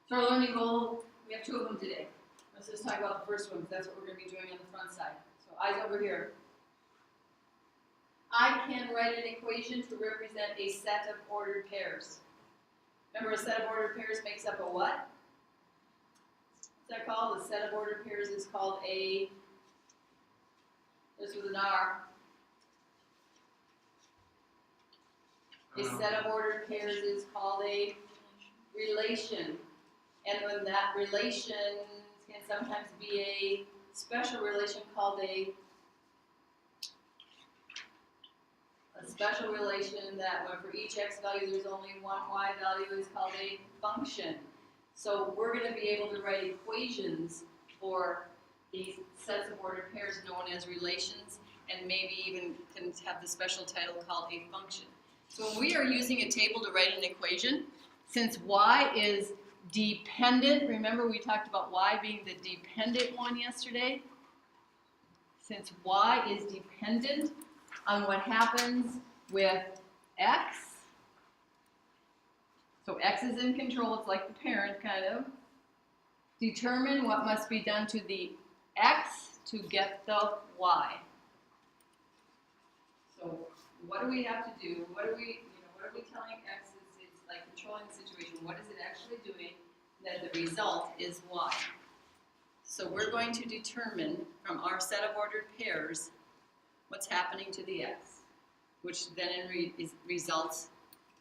So our learning goal, we have two of them today. Let's just talk about the first one, because that's what we're going to be doing on the front side. So eyes over here. I can write an equation to represent a set of ordered pairs. Remember, a set of ordered pairs makes up a what? What's that called? A set of ordered pairs is called a, this was an R. A set of ordered pairs is called a relation. And when that relation can sometimes be a special relation called a special relation that when for each x value there's only one y value is called a function. So we're going to be able to write equations for these sets of ordered pairs known as relations, and maybe even can have the special title called a function. So when we are using a table to write an equation, since y is dependent, remember we talked about y being the dependent one yesterday? Since y is dependent on what happens with x, so x is in control, it's like the parent kind of, determine what must be done to the x to get the y. So what do we have to do? What are we telling x is like controlling the situation? What is it actually doing that the result is y? So we're going to determine from our set of ordered pairs what's happening to the x, which then results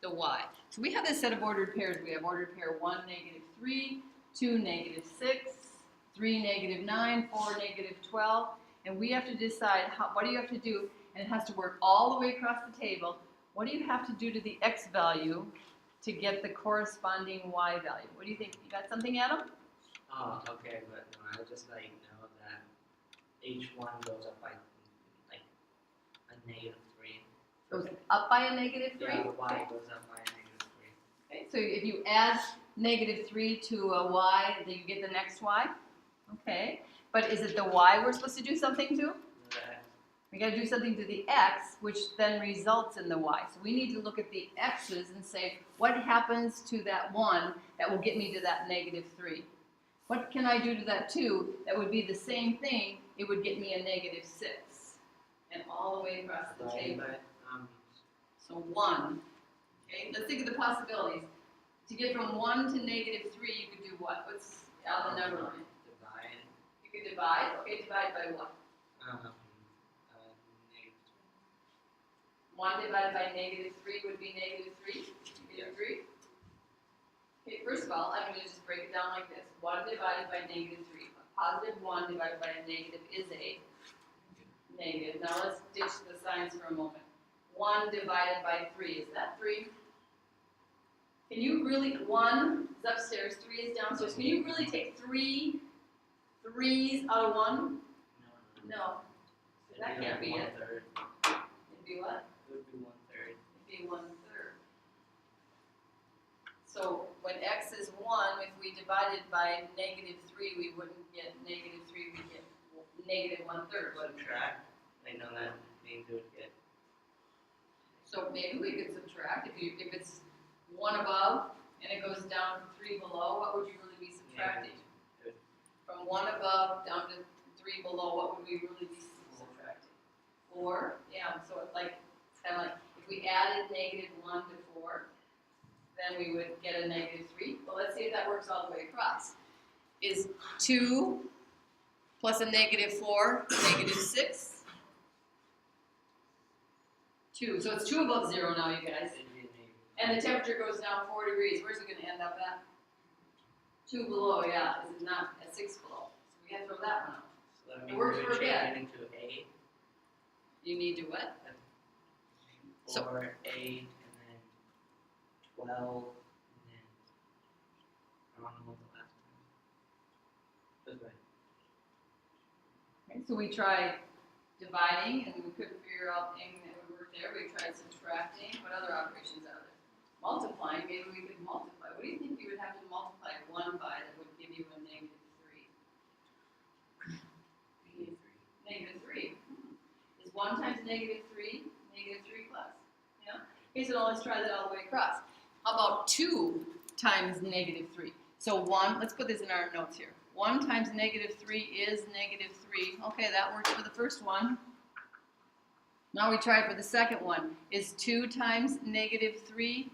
the y. So we have this set of ordered pairs. We have ordered pair 1, -3, 2, -6, 3, -9, 4, -12, and we have to decide what do you have to do, and it has to work all the way across the table. What do you have to do to the x value to get the corresponding y value? What do you think? You got something, Adam? Oh, okay, but no, I just know that each one goes up by like a -3. Goes up by a -3? Yeah, the y goes up by a -3. Okay, so if you add -3 to a y, then you get the next y? Okay, but is it the y we're supposed to do something to? We got to do something to the x, which then results in the y. So we need to look at the x's and say, what happens to that 1 that will get me to that -3? What can I do to that 2 that would be the same thing? It would get me a -6. And all the way across the table. So 1. Okay, let's think of the possibilities. To get from 1 to -3, you could do what? What's on the number line? Divide. You could divide. Okay, divide by what? -3. 1 divided by -3 would be -3. You can agree? Okay, first of all, I'm going to just break it down like this. 1 divided by -3. A positive 1 divided by a negative is a negative. Now let's ditch the signs for a moment. 1 divided by 3, is that 3? Can you really, 1 is upstairs, 3 is downstairs. Can you really take 3 3's out of 1? No. So that can't be it. It'd be what? It would be 1/3. It'd be 1/3. So when x is 1, if we divided by -3, we wouldn't get -3, we get -1/3, wouldn't we? Subtract. I know that means it would get. So maybe we could subtract. If it's 1 above and it goes down to 3 below, what would you really be subtracting? From 1 above down to 3 below, what would we really be subtracting? 4. Yeah. So it's kind of like if we added -1 to 4, then we would get a -3. Well, let's see if that works all the way across. Is 2 plus a -4 -6? 2. So it's 2 above 0 now, you guys. And the temperature goes down 4 degrees. Where's it going to end up at? 2 below, yeah. Is it not at 6 below? So we have to throw that one out. So that means It works we're for a bit. changing into 8. You need to what? 4, 8, and then 12, and then I don't know what the last one is. This way. Okay, so we tried dividing, and we couldn't figure out anything that would work there. We tried subtracting. What other operations are there? Multiplying, maybe we could multiply. What do you think you would have to multiply 1 by that would give you a -3? -3. Is 1 times -3? -3 plus. Yeah? Okay, so now let's try that all the way across. How about 2 times -3? So 1, let's put this in our notes here. 1 times negative 3 is negative 3. Okay, that works for the first one. Now we try for the second one. Is 2 times negative 3?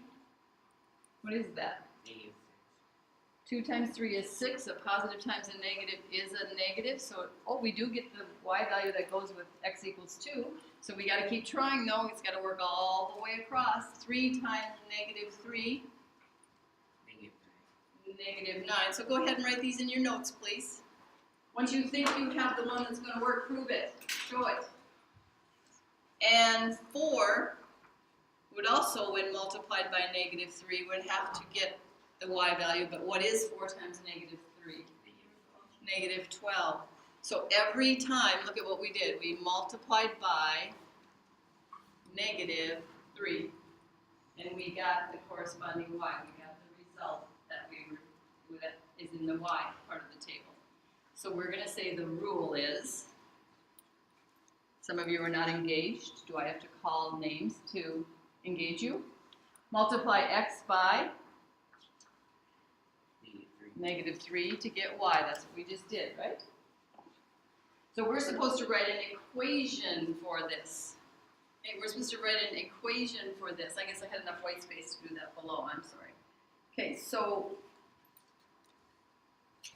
What is that? Negative 2 times 3 is 6. A positive times a negative is a negative. So, we do get the y value that goes with x equals 2. So we got to keep trying, though. It's got to work all the way across. 3 times negative 3. 6. Negative 9. So go ahead and write these in your notes, please. Once you think you have the one that's going to work, prove it. Show it. And 4 would also, when multiplied by negative 3, would have to get the y value. But what is 4 times negative 3? Negative 12. So every time, look at what we did. We multiplied by negative 3. And we got the corresponding y. We got the result that is in the y part of the table. So we're going to say the rule is, some of you are not engaged. Do I have to call names to engage you? Multiply x by negative 3 to get y. That's what we just did, right? So we're supposed to write an equation for this. Okay, we're supposed to write an equation for this. I guess I had enough white space to do that below. I'm sorry. Okay, so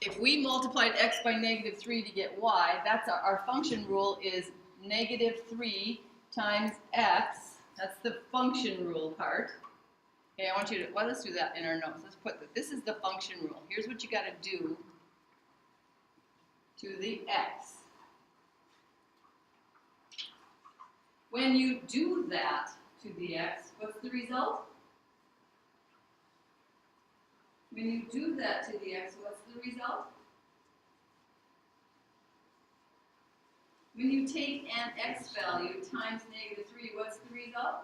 if we multiplied x by negative 3 to get y, that's our function rule is negative 3 times x. That's the function rule part. Okay, I want you to, well, let's do that in our notes. Let's put that. This is the function rule. Here's what you got to do to the x. When you do that to the x, what's the result? When you do that to the x, what's the result? When you take an x value times negative 3, what's the result?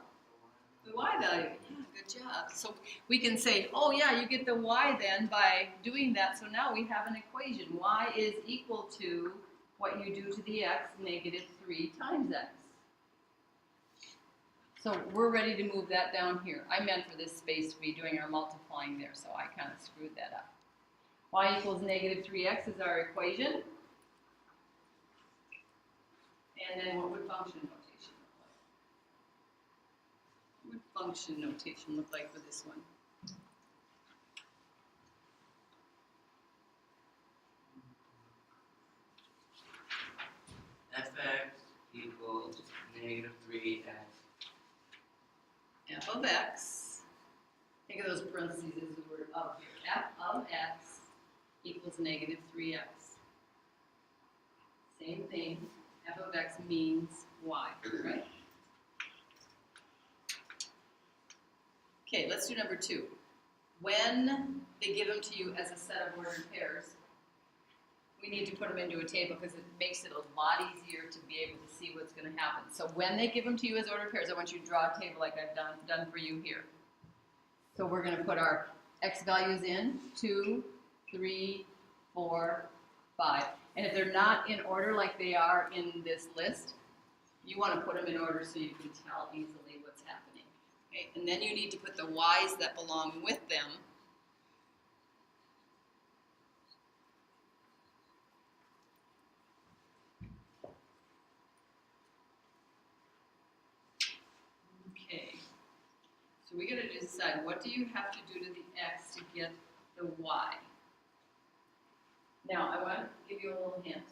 The y value. Yeah, good job. So we can say, oh yeah, you get the y then by doing that. So now we have an equation. Y is equal to what you do to the x, negative 3 times x. So we're ready to move that down here. I meant for this space to be doing our multiplying there, so I kind of screwed that up. Y equals negative 3x is our equation. And then what would function notation look like? What would function notation look like for this one? fx equals negative 3x. F of x, think of those parentheses as the word of here. F of x equals negative 3x. Same thing, f of x means y, right? Okay, let's do number 2. When they give them to you as a set of ordered pairs, we need to put them into a table because it makes it a lot easier to be able to see what's going to happen. So when they give them to you as ordered pairs, I want you to draw a table like I've done for you here. So we're going to put our x values in, 2, 3, 4, 5. And if they're not in order like they are in this list, you want to put them in order so you can tell easily what's happening. Okay? And then you need to put the y's that belong with them. Okay, so we got to decide, what do you have to do to the x to get the y? Now, I want to give you a little hint.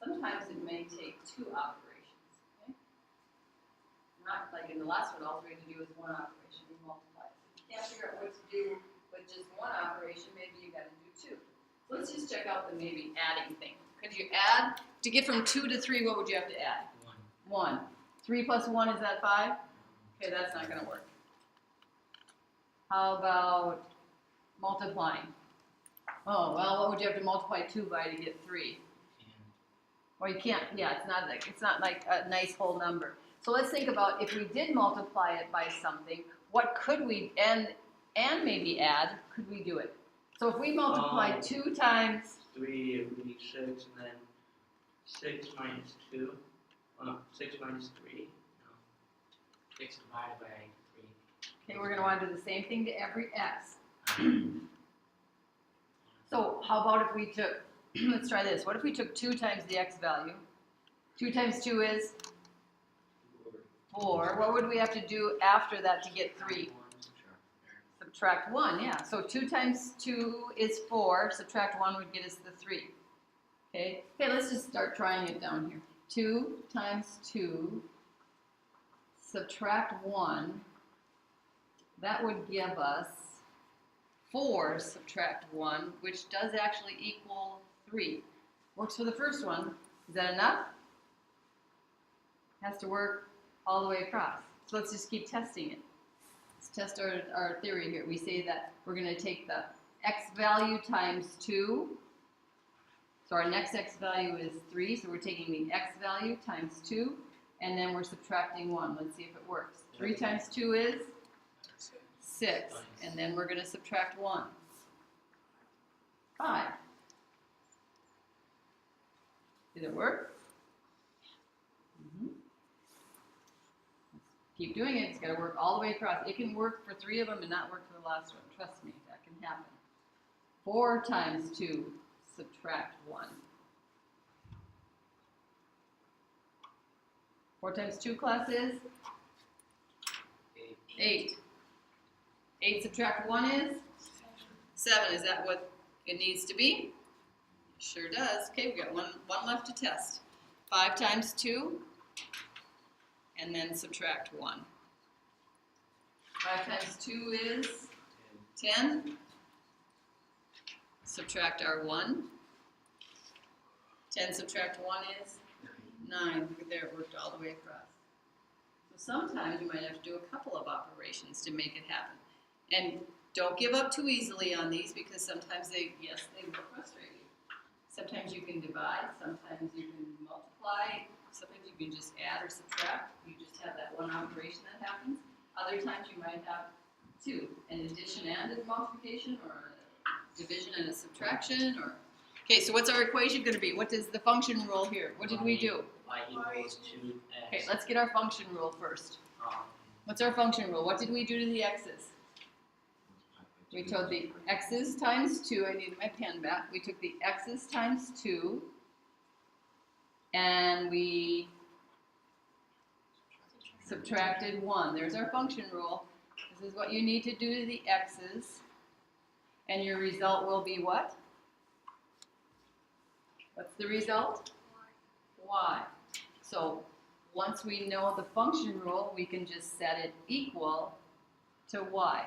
Sometimes it may take 2 operations, okay? Not like in the last one, all we had to do is 1 operation, we multiply it. If you can't figure out what to do with just 1 operation, maybe you got to do 2. So let's just check out the maybe adding thing. Could you add, to get from 2 to 3, what would you have to add? 1. 3 plus 1, is that 5? Okay, that's not going to work. How about multiplying? Oh, well, what would you have to multiply 2 by to get 3? Or you can't, yeah, it's not like a nice whole number. So let's think about if we did multiply it by something, what could we, and maybe add, could we do it? So if we multiply 2 times 3, it would be 6, and then 6 minus 2. 6 minus 3. No. 6 divided by 3. Okay, we're going to want to do the same thing to every x. how about if we took, let's try this. What if we took 2 times the x value? 2 times 2 is 4. What would we have to do after that to get 3? Subtract 1, yeah. So 2 times 2 is 4. Subtract 1 would get us the 3. Okay, let's just start trying it down here. 2 times 2, subtract 1. That would give us 4 subtract 1, which does actually equal 3. Works for the first one. Is that enough? Has to work all the way across. So let's just keep testing it. Let's test our theory here. We say that we're going to take the x value times 2. So our next x value is 3, so we're taking the x value times 2, and then we're subtracting 1. Let's see if it works. 3 times 2 is 6, and then we're going to subtract 1. 5. Did it work? Keep doing it. It's got to work all the way across. It can work for 3 of them and not work for the last one. Trust me, that can happen. 4 times 2, subtract 1. 4 times 2, class is? 8. 8 subtract 1 is? 7. Is that what it needs to be? Sure does. Okay, we've got one left to test. 5 times 2, and then subtract 1. 5 times 2 is 10. Subtract our 1. 10 subtract 1 is 9. There, it worked all the way across. So sometimes you might have to do a couple of operations to make it happen. And don't give up too easily on these, because sometimes they will frustrate you. Sometimes you can divide, sometimes you can multiply, sometimes you can just add or subtract. You just have that one operation that happens. Other times you might have 2, an addition and a multiplication, or a division and a subtraction, or... Okay, so what's our equation going to be? What is the function rule here? What did we do? Y equals 2x. Okay, let's get our function rule first. What's our function rule? What did we do to the x's? We took the x's times 2. I needed my pen back. We took the x's times 2, and we subtracted 1. There's our function rule. This is what you need to do to the x's, and your result will be what? What's the result? Y. So once we know the function rule, we can just set it equal to y.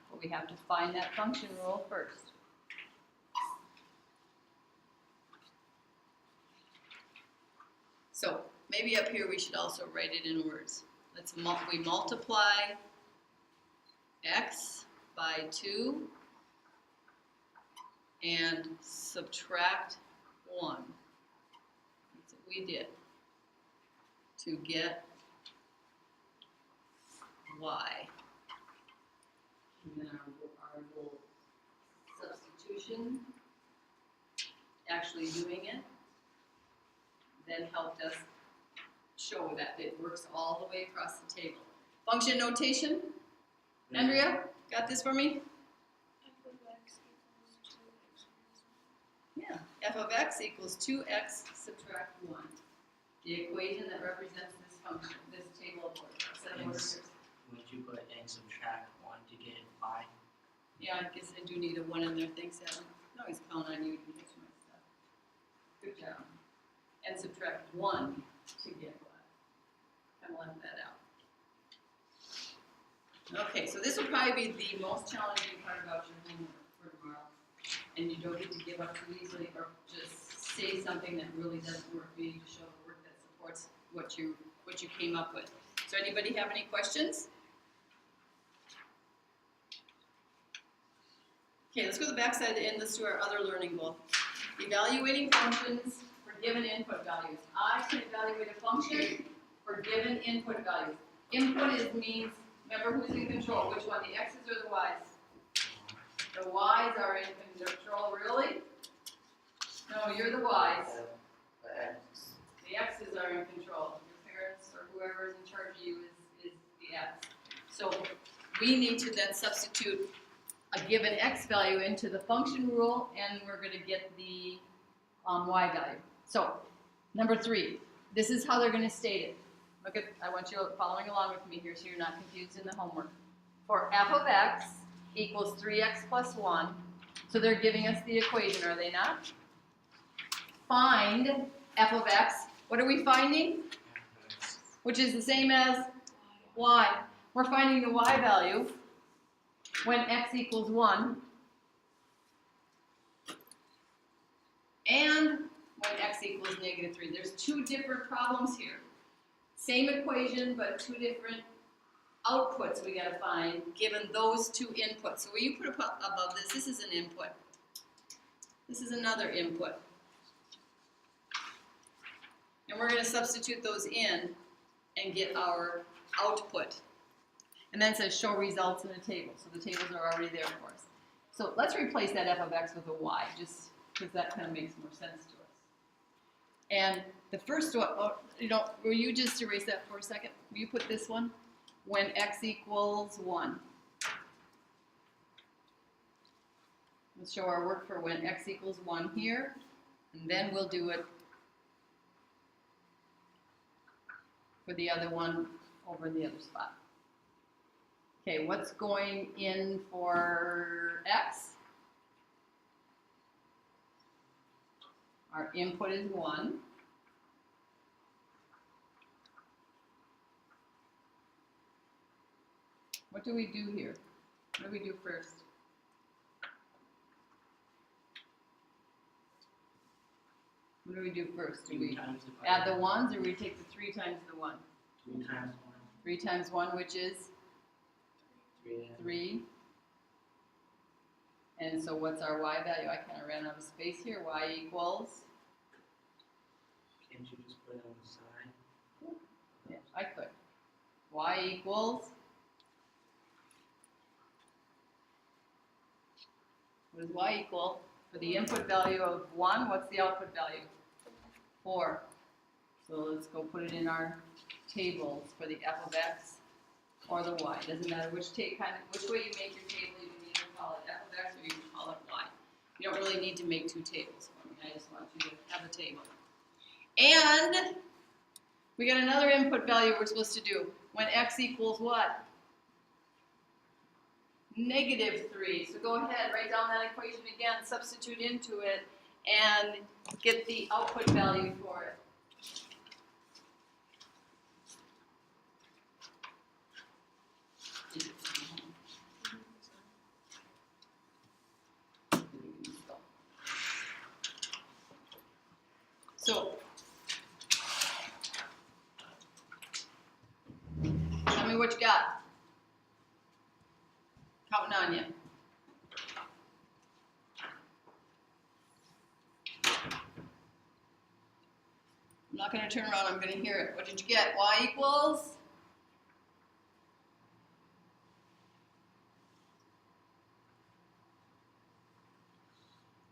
But we have to find that function rule first. So maybe up here we should also write it in words. We multiply x by 2 and subtract 1. That's what we did to get y. And then our little substitution, actually doing it, then helped us show that it works all the way across the table. Function notation, Andrea, got this for me? Yeah, f of x equals 2x subtract 1. The equation that represents this function, this table of orders. Would you put and subtract 1 to get y? Yeah, I guess I do need a 1 in there. Thanks, Adam. I always count on you to fix my stuff. Good job. And subtract 1 to get y. Kind of left that out. Okay, so this will probably be the most challenging part about your homework for tomorrow. And you don't get to give up too easily or just say something that really doesn't work. You need to show the work that supports what you came up with. So anybody have any questions? Okay, let's go to the back side and let's do our other learning goal. Evaluating functions for given input values. I can evaluate a function for given input values. Input means, remember who's in control, which one, the x's or the y's? The y's are in control, really? No, you're the y's. The x's are in control. Your parents or whoever is in charge of you is the x. So we need to then substitute a given x value into the function rule, and we're going to get the y value. So, number 3, this is how they're going to state it. Look at, I want you following along with me here so you're not confused in the homework. For f of x equals 3x plus 1, so they're giving us the equation, are they not? Find f of x. What are we finding? Which is the same as y. We're finding the y value when x equals 1 and when x equals -3. There's 2 different problems here. Same equation, but 2 different outputs we got to find given those 2 inputs. So where you put above this, this is an input. This is another input. And we're going to substitute those in and get our output. And then it says show results in a table. So the tables are already there for us. So let's replace that f of x with a y, just because that kind of makes more sense to us. And the first one, will you just erase that for a second? Will you put this one? When x equals 1. Let's show our work for when x equals 1 here, and then we'll do it for the other one over in the other spot. Okay, what's going in for x? Our input is 1. What do we do here? What do we do first? What do we do first? Do we add the 1s, or we take the 3 times the 1? 3 times 1. 3 times 1, which is? 3. And so what's our y value? I kind of ran out of space here. Y equals? Can't you just put it on the side? Yeah, I could. Y equals? What does y equal? For the input value of 1, what's the output value? 4. So let's go put it in our tables for the f of x or the y. Doesn't matter which way you make your table. You can either call it f of x or you can call it y. You don't really need to make 2 tables for me. I just want you to have a table. And we got another input value we're supposed to do. When x equals what? -3. So go ahead, write down that equation again, substitute into it, and get the output value for it. So, tell me what you got. Counting on you. I'm not going to turn around, I'm going to hear it. What did you get? Y equals?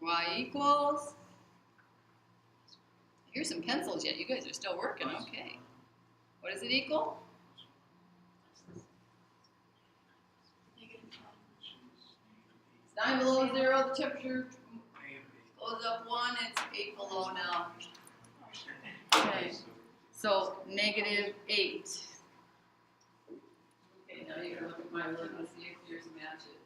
Y equals? Here's some pencils yet. You guys are still working. Okay. What does it equal? It's 9 below 0. The temperature goes up 1. It's 8 below now. Okay. So -8. Okay, now you can look at my work and see if yours matches.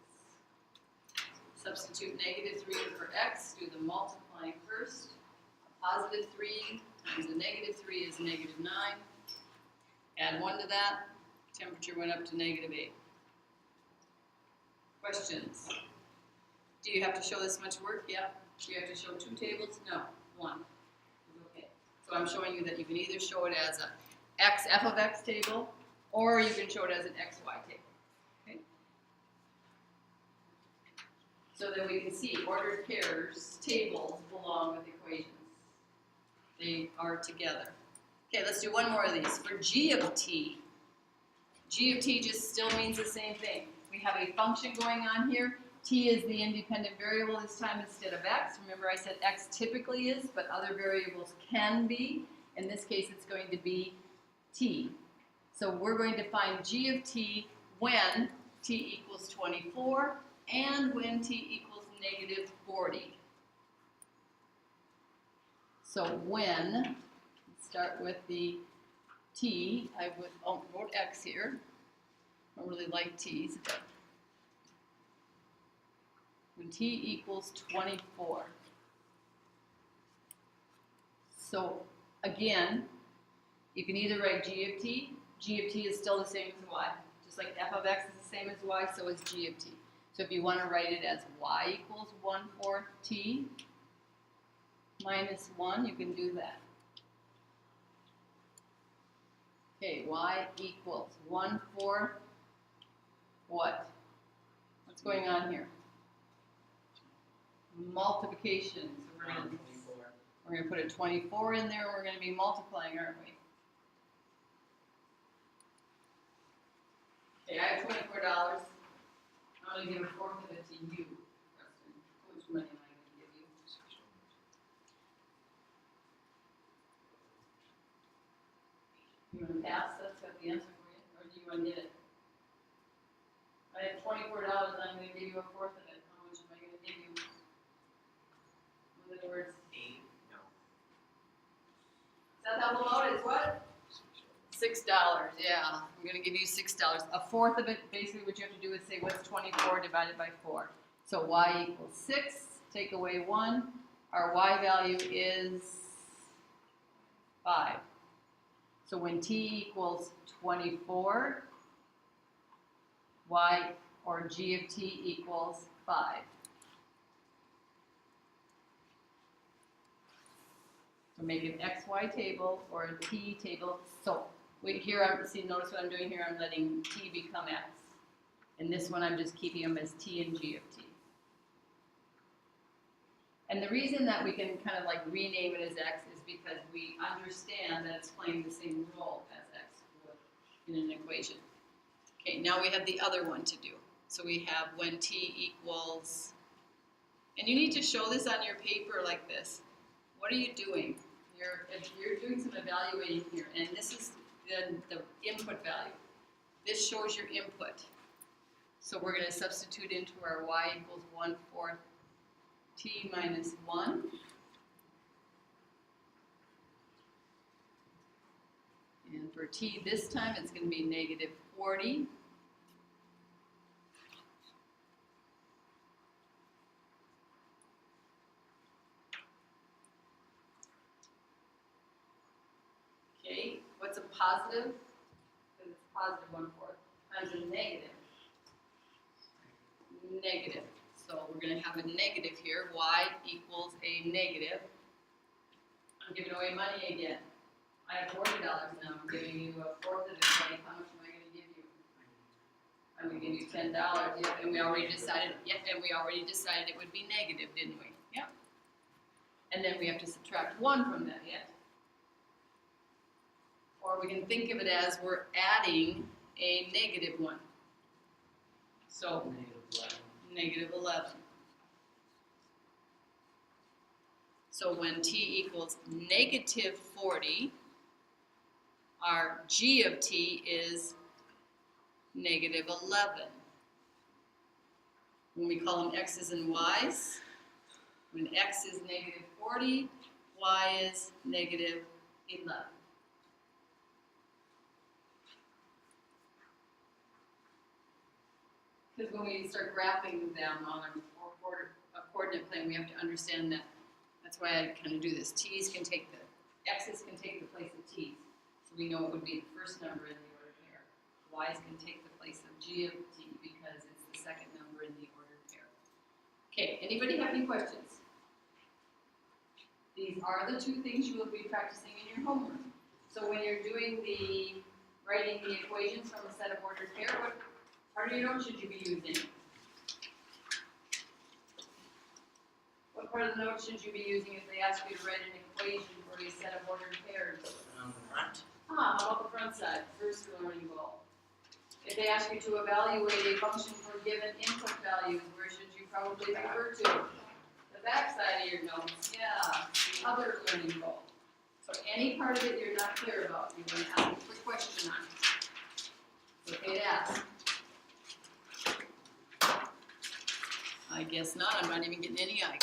Substitute -3 for x. Do the multiplying first. +3 times the -3 is -9. Add 1 to that. Temperature went up to -8. Questions? Do you have to show this much work? Yep. Do you have to show 2 tables? No. 1. Okay. So I'm showing you that you can either show it as a f of x table, or you can show it as an xy table. Okay. So that we can see ordered pairs, tables belong with equations. They are together. Okay, let's do one more of these. For g of t just still means the same thing. We have a function going on here. T is the independent variable this time instead of x. Remember I said x typically is, but other variables can be. In this case, it's going to be t. So we're going to find g of t when t equals 24 and when t equals negative 40. So when, let's start with the t, I wrote x here. I don't really like t's, but when t equals 24. So again, you can either write g of t is still the same as y. Just like f of x is the same as y, so is g of t. So if you want to write it as y equals 1/4 t minus 1, you can do that. Okay, y equals 1/4 what? What's going on here? Multiplication. So we're going to put a 24 in there, and we're going to be multiplying, aren't we? Okay, I have $24. I'm going to give a fourth of it to you, Preston. How much money am I going to give you? You want to pass? That's got the answer for you. Or do you want to get it? I have $24. I'm going to give you a fourth of it. How much am I going to give you? In other words, 8. No. does that help them out? It's what? $6. Yeah, I'm going to give you $6. A fourth of it, basically what you have to do is say what's 24 divided by 4. So y equals 6, take away 1. Our y value is 5. So when t equals 24, y or g of t equals 5. So make an xy table or a t table. So here, notice what I'm doing here. I'm letting t become x. And this one, I'm just keeping them as t and g of t. And the reason that we can kind of like rename it as x is because we understand that it's playing the same role as x would in an equation. Okay, now we have the other one to do. So we have when t equals, and you need to show this on your paper like this. What are you doing? You're doing some evaluating here, and this is the input value. This shows your input. So we're going to substitute into our y equals 1/4 t minus 1. And for t this time, it's going to be negative 40. Okay, what's a positive? Because it's positive 1/4 times a negative. Negative. So we're going to have a negative here. Y equals a negative. I'm giving away money again. I have $40 now. I'm giving you a fourth of it. How much am I going to give you? I'm going to give you $10. Yep, and we already decided. Yep, and we already decided it would be negative, didn't we? Yep. And then we have to subtract 1 from that yet. Or we can think of it as we're adding a negative 1. So negative 11. So when t equals negative 40, our g of t is negative 11. When we call them x's and y's, when x is negative 40, y is negative 11. Because when we start graphing them on a coordinate plane, we have to understand that. That's why I kind of do this. X's can take the place of t's. So we know it would be the first number in the ordered pair. Y's can take the place of g of t because it's the second number in the ordered pair. Okay, anybody have any questions? These are the two things you will be practicing in your homework. So when you're doing writing the equations from a set of ordered pair, what part of your note should you be using? What part of the note should you be using if they ask you to write an equation for a set of ordered pairs? On the front. How about the front side, first learning goal? If they ask you to evaluate a function for given input values, where should you probably refer to? The back side of your notes, yeah, the other learning goal. So any part of it you're not clear about, you want to ask a quick question on it. It's okay to ask. I guess not, I'm not even getting any eye